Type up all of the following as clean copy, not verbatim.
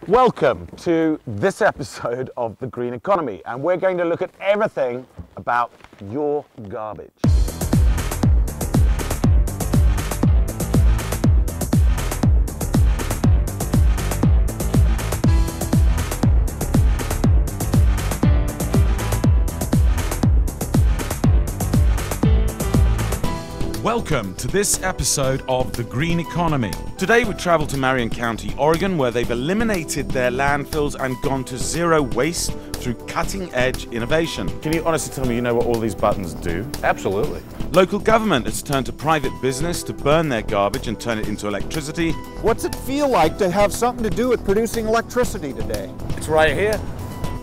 Welcome to this episode of The Green Economy, and we're going to look at everything about your garbage. Welcome to this episode of The Green Economy. Today we travel to Marion County, Oregon, where they've eliminated their landfills and gone to zero waste through cutting-edge innovation. Can you honestly tell me you know what all these buttons do? Absolutely. Local government has turned to private business to burn their garbage and turn it into electricity. What's it feel like to have something to do with producing electricity today? It's right here.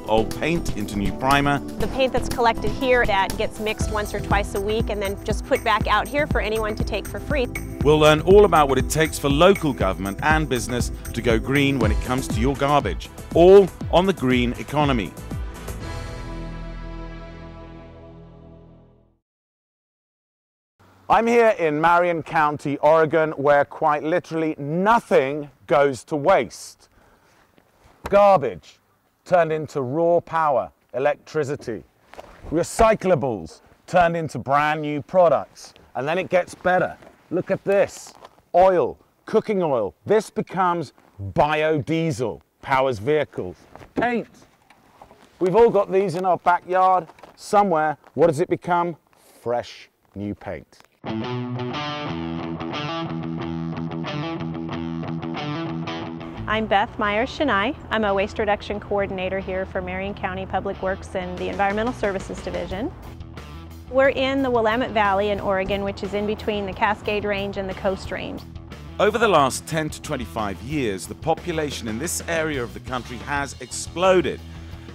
Old paint into new primer. The paint that's collected here that gets mixed once or twice a week and then just put back out here for anyone to take for free. We'll learn all about what it takes for local government and business to go green when it comes to your garbage. All on The Green Economy. I'm here in Marion County, Oregon, where quite literally nothing goes to waste. Garbage turned into raw power, electricity. Recyclables turned into brand new products. And then it gets better. Look at this. Oil, cooking oil. This becomes biodiesel, powers vehicles. Paint. We've all got these in our backyard. Somewhere, what does it become? Fresh new paint. I'm Beth Myers-Shanai. I'm a waste reduction coordinator here for Marion County Public Works and the Environmental Services Division. We're in the Willamette Valley in Oregon, which is in between the Cascade Range and the Coast Range. Over the last 10 to 25 years, the population in this area of the country has exploded.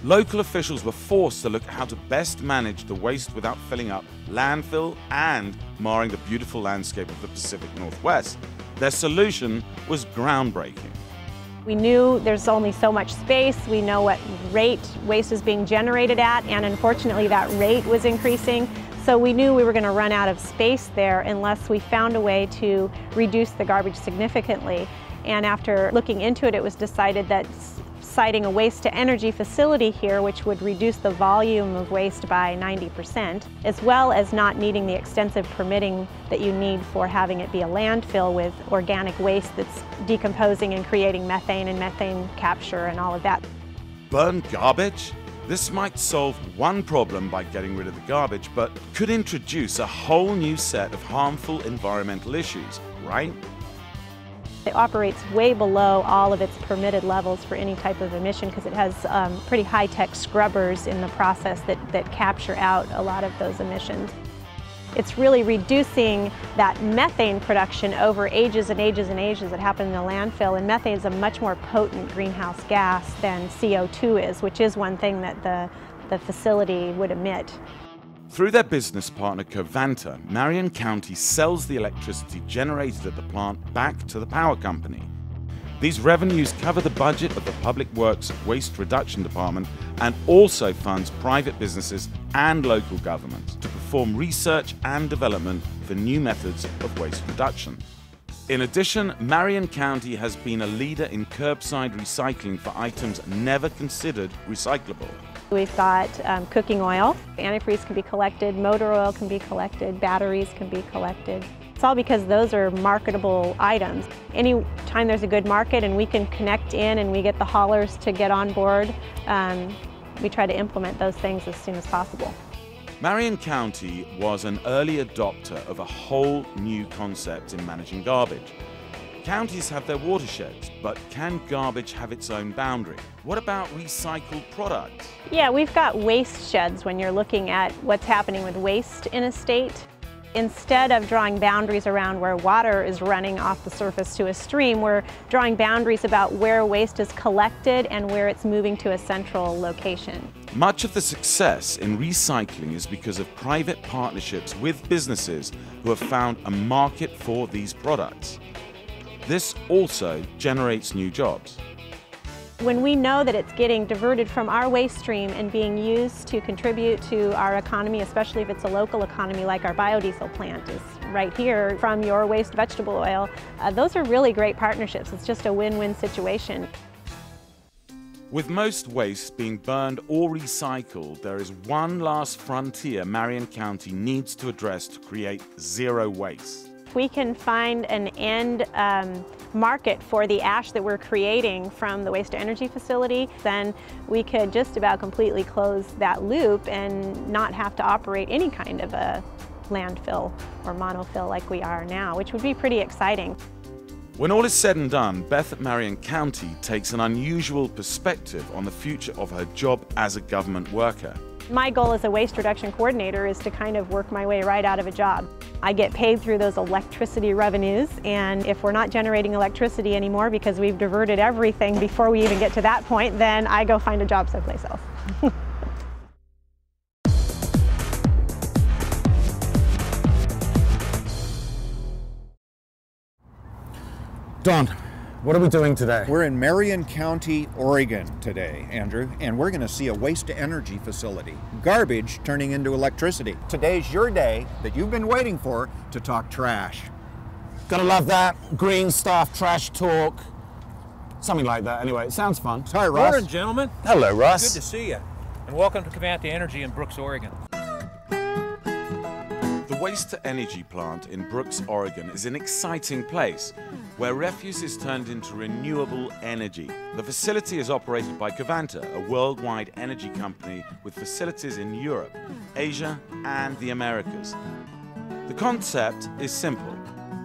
Local officials were forced to look at how to best manage the waste without filling up landfill and marring the beautiful landscape of the Pacific Northwest. Their solution was groundbreaking. We knew there's only so much space, we know what rate waste is being generated at, and unfortunately that rate was increasing. So we knew we were going to run out of space there unless we found a way to reduce the garbage significantly. And after looking into it, it was decided that siting a waste-to-energy facility here, which would reduce the volume of waste by 90%, as well as not needing the extensive permitting that you need for having it be a landfill with organic waste that's decomposing and creating methane and methane capture and all of that. Burn garbage? This might solve one problem by getting rid of the garbage, but could introduce a whole new set of harmful environmental issues, right? It operates way below all of its permitted levels for any type of emission because it has pretty high-tech scrubbers in the process that capture out a lot of those emissions. It's really reducing that methane production over ages and ages and ages that happen in the landfill, and methane is a much more potent greenhouse gas than CO2 is, which is one thing that the facility would emit. Through their business partner Covanta, Marion County sells the electricity generated at the plant back to the power company. These revenues cover the budget of the Public Works Waste Reduction Department and also funds private businesses and local governments to perform research and development for new methods of waste reduction. In addition, Marion County has been a leader in curbside recycling for items never considered recyclable. We've got cooking oil, antifreeze can be collected, motor oil can be collected, batteries can be collected. It's all because those are marketable items. Anytime there's a good market and we can connect in and we get the haulers to get on board, we try to implement those things as soon as possible. Marion County was an early adopter of a whole new concept in managing garbage. Counties have their watersheds, but can garbage have its own boundary? What about recycled products? Yeah, we've got waste sheds when you're looking at what's happening with waste in a state. Instead of drawing boundaries around where water is running off the surface to a stream, we're drawing boundaries about where waste is collected and where it's moving to a central location. Much of the success in recycling is because of private partnerships with businesses who have found a market for these products. This also generates new jobs. When we know that it's getting diverted from our waste stream and being used to contribute to our economy, especially if it's a local economy like our biodiesel plant is right here from your waste vegetable oil, those are really great partnerships. It's just a win-win situation. With most waste being burned or recycled, there is one last frontier Marion County needs to address to create zero waste. If we can find an end market for the ash that we're creating from the waste-to-energy facility, then we could just about completely close that loop and not have to operate any kind of a landfill or monofill like we are now, which would be pretty exciting. When all is said and done, Beth at Marion County takes an unusual perspective on the future of her job as a government worker. My goal as a waste reduction coordinator is to kind of work my way right out of a job. I get paid through those electricity revenues, and if we're not generating electricity anymore because we've diverted everything before we even get to that point, then I go find a job someplace else. Don, what are we doing today? We're in Marion County, Oregon today, Andrew, and we're going to see a waste-to-energy facility. Garbage turning into electricity. Today's your day that you've been waiting for to talk trash. Gotta love that. Green stuff, trash talk. Something like that. Anyway, it sounds fun. Hi, Russ. Morning, gentlemen. Hello, Russ. Good to see you. And welcome to Kamata Energy in Brooks, Oregon. The waste-to-energy plant in Brooks, Oregon is an exciting place where refuse is turned into renewable energy. The facility is operated by Kamata, a worldwide energy company with facilities in Europe, Asia, and the Americas. The concept is simple: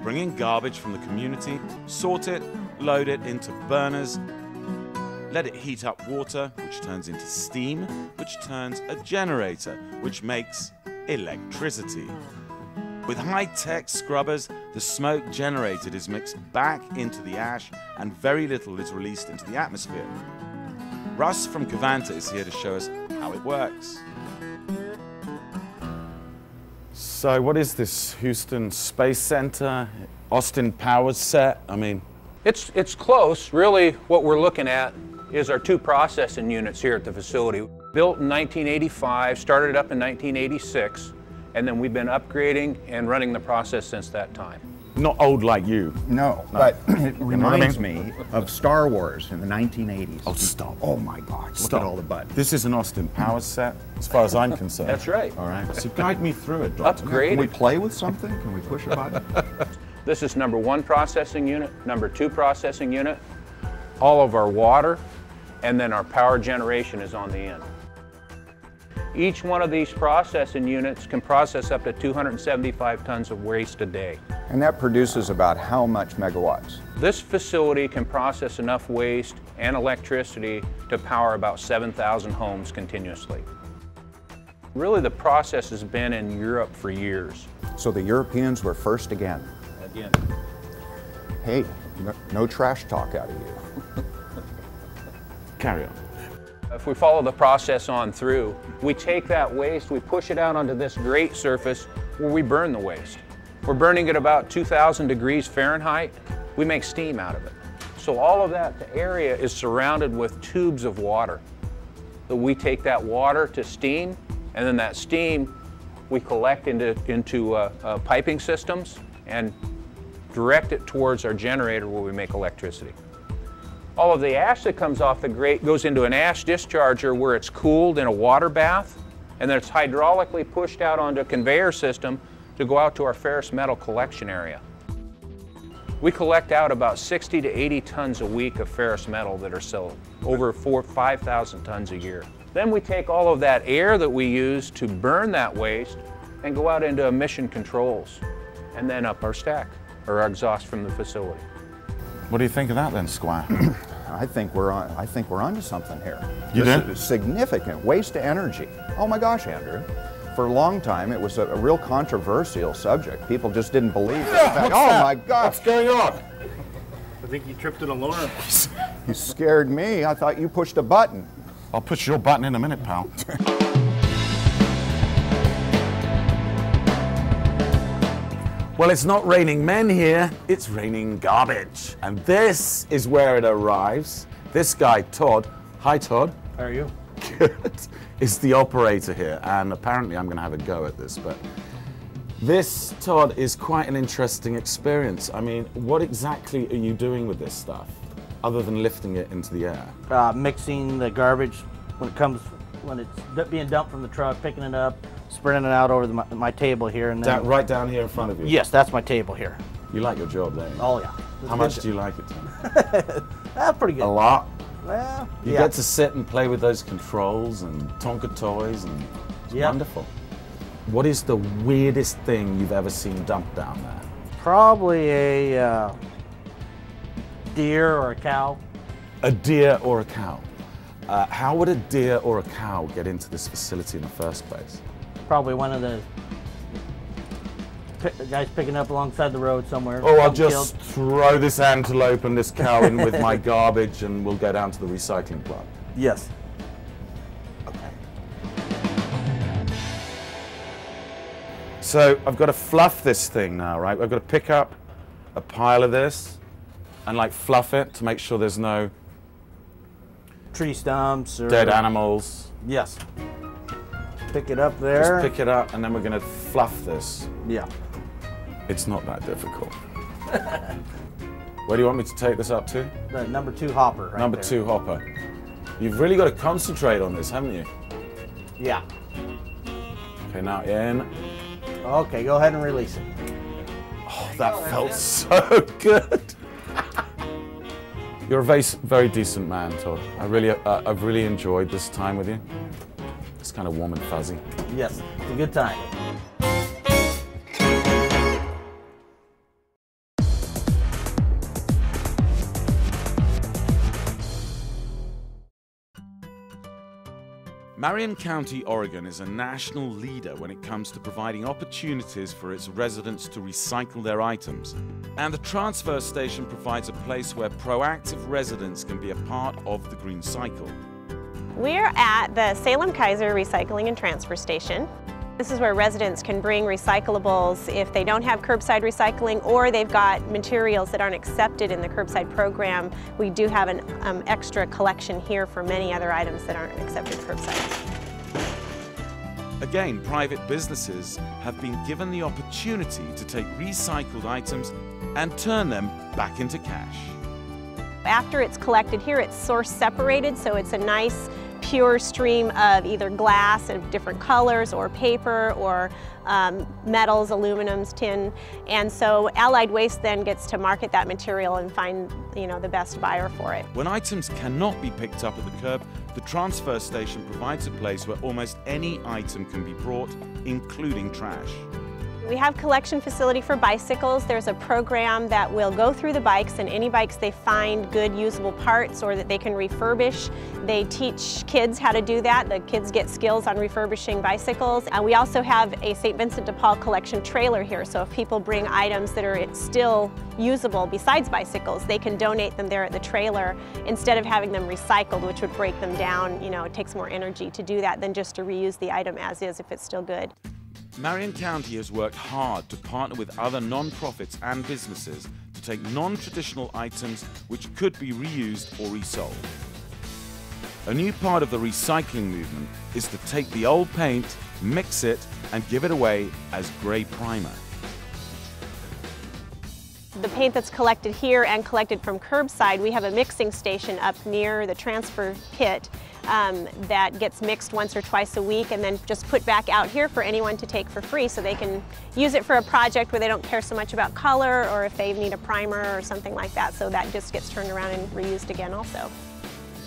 bring in garbage from the community, sort it, load it into burners, let it heat up water, which turns into steam, which turns a generator, which makes electricity. With high-tech scrubbers, the smoke generated is mixed back into the ash and very little is released into the atmosphere. Russ from Kamata is here to show us how it works. So what is this? Houston Space Center? Austin Powers set? I mean... It's close. Really, what we're looking at is our two processing units here at the facility. Built in 1985, started up in 1986, and then we've been upgrading and running the process since that time. Not old like you. No, but it reminds me of Star Wars in the 1980s. Oh, stop. Oh my God, Stop. look at all the buttons. This is an Austin Powers set, as far as I'm concerned. That's right. All right, so guide me through it, Doctor. Can we Upgraded. play with something? Can we push a button? This is number 1 processing unit, number 2 processing unit, all of our water, and then our power generation is on the end. Each one of these processing units can process up to 275 tons of waste a day. And that produces about how much megawatts? This facility can process enough waste and electricity to power about 7,000 homes continuously. Really, the process has been in Europe for years. So the Europeans were first again. Again, Hey, no trash talk out of you. Carry on. if we follow the process on through, we take that waste, we push it out onto this grate surface where we burn the waste. We're burning at about 2,000 degrees Fahrenheit. We make steam out of it. So all of that area is surrounded with tubes of water. So we take that water to steam, and then that steam we collect into piping systems and direct it towards our generator where we make electricity. All of the ash that comes off the grate goes into an ash discharger where it's cooled in a water bath, and then it's hydraulically pushed out onto a conveyor system to go out to our ferrous metal collection area. We collect out about 60 to 80 tons a week of ferrous metal that are sold, over 5,000 tons a year. Then we take all of that air that we use to burn that waste and go out into emission controls, and then up our stack, or our exhaust from the facility. What do you think of that then, Squire? I think we're onto something here. You This do? is significant waste to energy. Oh my gosh, Andrew. For a long time, it was a real controversial subject. People just didn't believe it. My gosh. What's going on? I think you tripped an alarm. You scared me. I thought you pushed a button. I'll push your button in a minute, pal. Well, it's not raining men here, it's raining garbage. And this is where it arrives. This guy, Todd. Hi, Todd. How are you? Good. Is the operator here, and apparently I'm going to have a go at this, but this, Todd, is quite an interesting experience. I mean, what exactly are you doing with this stuff? other than lifting it into the air? Mixing the garbage when it's being dumped from the truck, picking it up, spreading it out over my table here, and then Right down here in front of you? Yes, that's my table here. You like your job, don't you? Oh yeah. How much do you like it, Tom? That's pretty good. A lot? Well, You get to sit and play with those controls and Tonka toys, and it's wonderful. What is the weirdest thing you've ever seen dumped down there? Probably a deer or a cow. A deer or a cow? How would a deer or a cow get into this facility in the first place? Probably one of the guys picking up alongside the road somewhere. Oh, I'll just throw this antelope and this cow in with my garbage and we'll go down to the recycling plant. Yes. So I've got to fluff this thing now, right? I've got to pick up a pile of this and like fluff it to make sure there's no tree stumps or dead animals. Yes. Pick it up there. Just pick it up and then we're going to fluff this. Yeah. It's not that difficult. Where do you want me to take this up to? The number 2 hopper right Number there. 2 hopper. You've really got to concentrate on this, haven't you? Yeah. Okay, now in. Okay, go ahead and release it. Oh, that felt so good. You're a very decent man, Todd. I've really enjoyed this time with you. It's kind of warm and fuzzy. Yes, it's a good time. Marion County, Oregon is a national leader when it comes to providing opportunities for its residents to recycle their items. And the transfer station provides a place where proactive residents can be a part of the green cycle. We're at the Salem-Kaiser Recycling and Transfer Station. This is where residents can bring recyclables if they don't have curbside recycling or they've got materials that aren't accepted in the curbside program. We do have an extra collection here for many other items that aren't accepted curbside. Again, private businesses have been given the opportunity to take recycled items and turn them back into cash. After it's collected here, it's source separated, so it's a nice pure stream of either glass of different colors or paper or metals, aluminums, tin, and so Allied Waste then gets to market that material and find the best buyer for it. When items cannot be picked up at the curb, the transfer station provides a place where almost any item can be brought, including trash. We have collection facility for bicycles. There's a program that will go through the bikes, and any bikes they find good usable parts or that they can refurbish, they teach kids how to do that. The kids get skills on refurbishing bicycles. We also have a St. Vincent de Paul collection trailer here, so if people bring items that are still usable besides bicycles, they can donate them there at the trailer instead of having them recycled, which would break them down. It takes more energy to do that than just to reuse the item as is if it's still good. Marion County has worked hard to partner with other non-profits and businesses to take non-traditional items which could be reused or resold. A new part of the recycling movement is to take the old paint, mix it, and give it away as grey primer. The paint that's collected here and collected from curbside, we have a mixing station up near the transfer pit that gets mixed once or twice a week and then just put back out here for anyone to take for free, so they can use it for a project where they don't care so much about color or if they need a primer or something like that, so that just gets turned around and reused again also.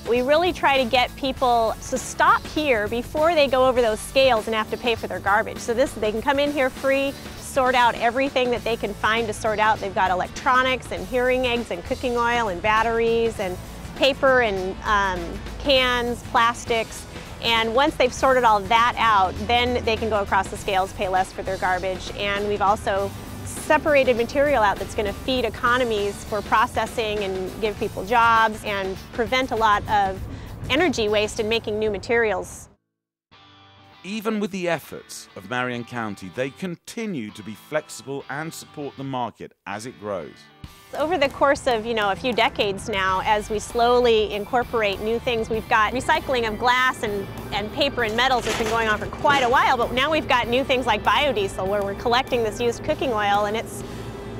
We really try to get people to stop here before they go over those scales and have to pay for their garbage. So they can come in here free, sort out everything that they can find to sort out. They've got electronics and hearing aids and cooking oil and batteries and paper and cans, plastics, and once they've sorted all that out, then they can go across the scales, pay less for their garbage. And we've also separated material out that's going to feed economies for processing and give people jobs and prevent a lot of energy waste in making new materials. Even with the efforts of Marion County, they continue to be flexible and support the market as it grows. Over the course of, a few decades now, as we slowly incorporate new things, we've got recycling of glass and paper and metals has been going on for quite a while, but now we've got new things like biodiesel, where we're collecting this used cooking oil, and it's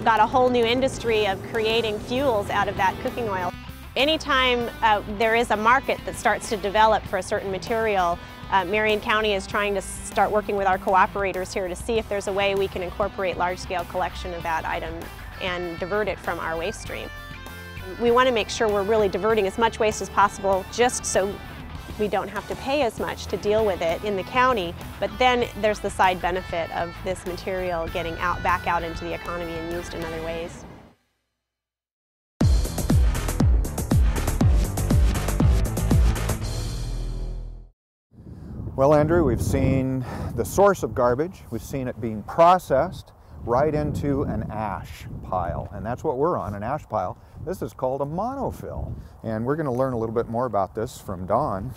got a whole new industry of creating fuels out of that cooking oil. Anytime there is a market that starts to develop for a certain material, Marion County is trying to start working with our cooperators here to see if there's a way we can incorporate large-scale collection of that item and divert it from our waste stream. We want to make sure we're really diverting as much waste as possible just so we don't have to pay as much to deal with it in the county, but then there's the side benefit of this material getting back out into the economy and used in other ways. Well, Andrew, we've seen the source of garbage. We've seen it being processed right into an ash pile, and that's what we're on, an ash pile. This is called a monofill, and we're going to learn a little bit more about this from Don,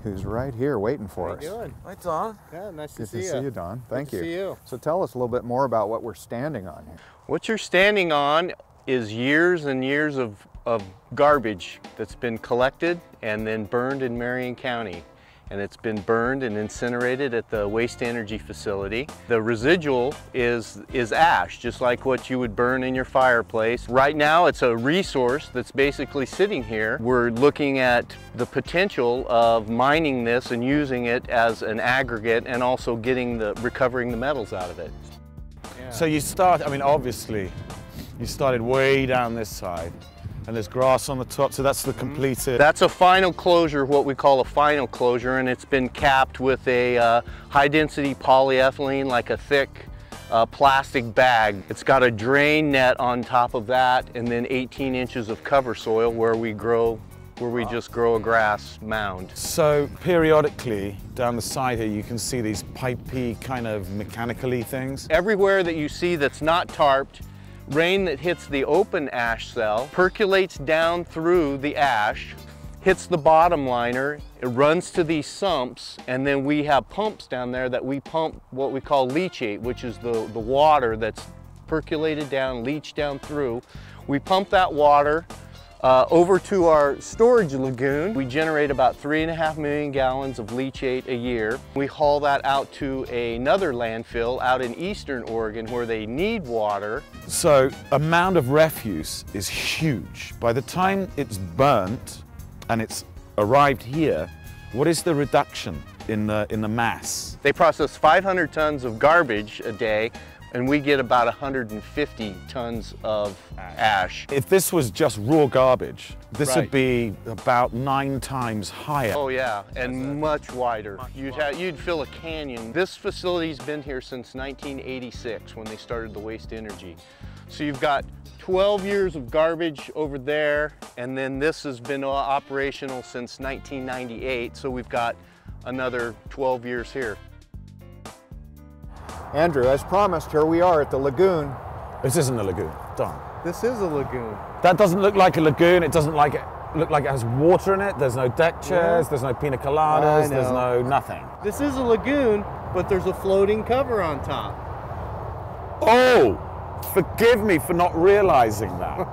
who's right here waiting for us. How you doing? Hi, Don. Yeah, nice to Good see to you. see you, Don. Thank you. Good to see you. So tell us a little bit more about what we're standing on here. What you're standing on is years and years of garbage that's been collected and then burned in Marion County. And it's been burned and incinerated at the waste energy facility. The residual is ash, just like what you would burn in your fireplace. Right now it's a resource that's basically sitting here. We're looking at the potential of mining this and using it as an aggregate and also recovering the metals out of it. Yeah. So you start, I mean, obviously, you started way down this side. And there's grass on the top, so that's the completed. That's a final closure, what we call a final closure, and it's been capped with a high-density polyethylene, like a thick plastic bag. It's got a drain net on top of that, and then 18 inches of cover soil where we just grow a grass mound. So periodically, down the side here, you can see these pipey kind of mechanical-y things. Everywhere that you see that's not tarped, rain that hits the open ash cell percolates down through the ash, hits the bottom liner, it runs to these sumps, and then we have pumps down there that we pump what we call leachate, which is the water that's percolated down, leached down through. We pump that water over to our storage lagoon. We generate about 3.5 million gallons of leachate a year. We haul that out to another landfill out in eastern Oregon where they need water. So amount of refuse is huge. By the time it's burnt and it's arrived here, what is the reduction in the mass? They process 500 tons of garbage a day, and we get about 150 tons of ash. If this was just raw garbage, this Right. would be about 9 times higher. Oh yeah, and much wider. You'd fill a canyon. This facility's been here since 1986 when they started the waste energy. So you've got 12 years of garbage over there, and then this has been operational since 1998, so we've got another 12 years here. Andrew, as promised, here we are at the lagoon. This isn't a lagoon, Don. This is a lagoon. That doesn't look like a lagoon. It doesn't look like it has water in it. There's no deck chairs, there's no pina coladas, there's no nothing. This is a lagoon, but there's a floating cover on top. Oh, forgive me for not realizing that.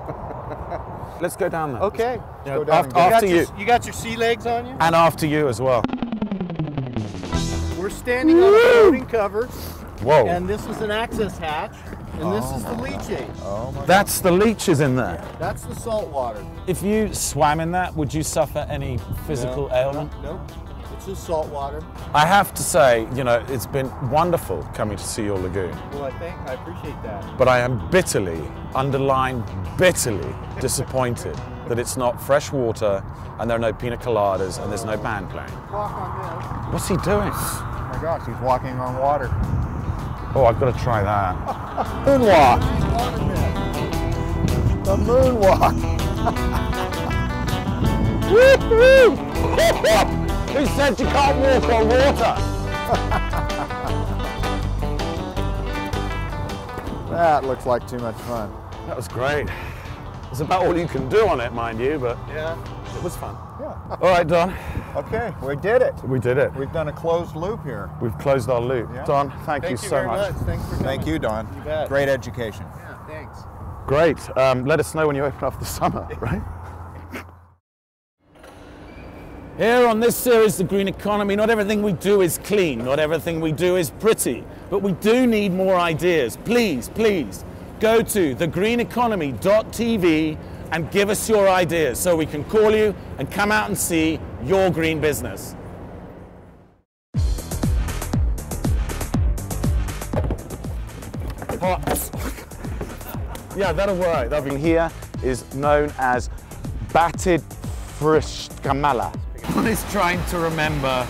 Let's go down there. Okay. Go down and After you. You got your sea legs on you? And after you as well. We're standing on a floating cover, Whoa. and this is an access hatch, and this is the leachate. Oh my That's the leeches in there. That's the salt water. If you swam in that, would you suffer any physical ailment? Nope. It's just salt water. I have to say, you know, it's been wonderful coming to see your lagoon, Well, I appreciate that. but I am bitterly, underlined bitterly, disappointed that it's not fresh water and there are no pina coladas and there's no band playing. Walk on this. What's he doing? Oh my gosh, he's walking on water. Oh, I've got to try that. Moonwalk. The moonwalk. Woo-hoo! Who said you can't walk on water? That looks like too much fun. That was great. It's about all you can do on it, mind you, but Yeah. it was fun. Yeah. All right, Don. Okay, we did it. We did it. We've done a closed loop here. We've closed our loop. Yeah. Don, thank you so very much. Thanks for coming. Thank you, Don. You bet. Great education. Yeah, thanks. Great. Let us know when you open after the summer, right? Here on this series, The Green Economy, not everything we do is clean, not everything we do is pretty, but we do need more ideas. Please, please, go to thegreeneconomy.tv, and give us your ideas so we can call you and come out and see your green business. Yeah, that'll work. Here is known as batted frishkamala. One is trying to remember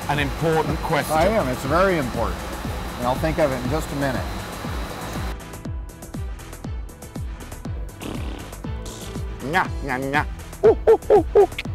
an important question. I am, it's very important. And I'll think of it in just a minute. Nya, nya, nya. Ooh, ooh, ooh, ooh.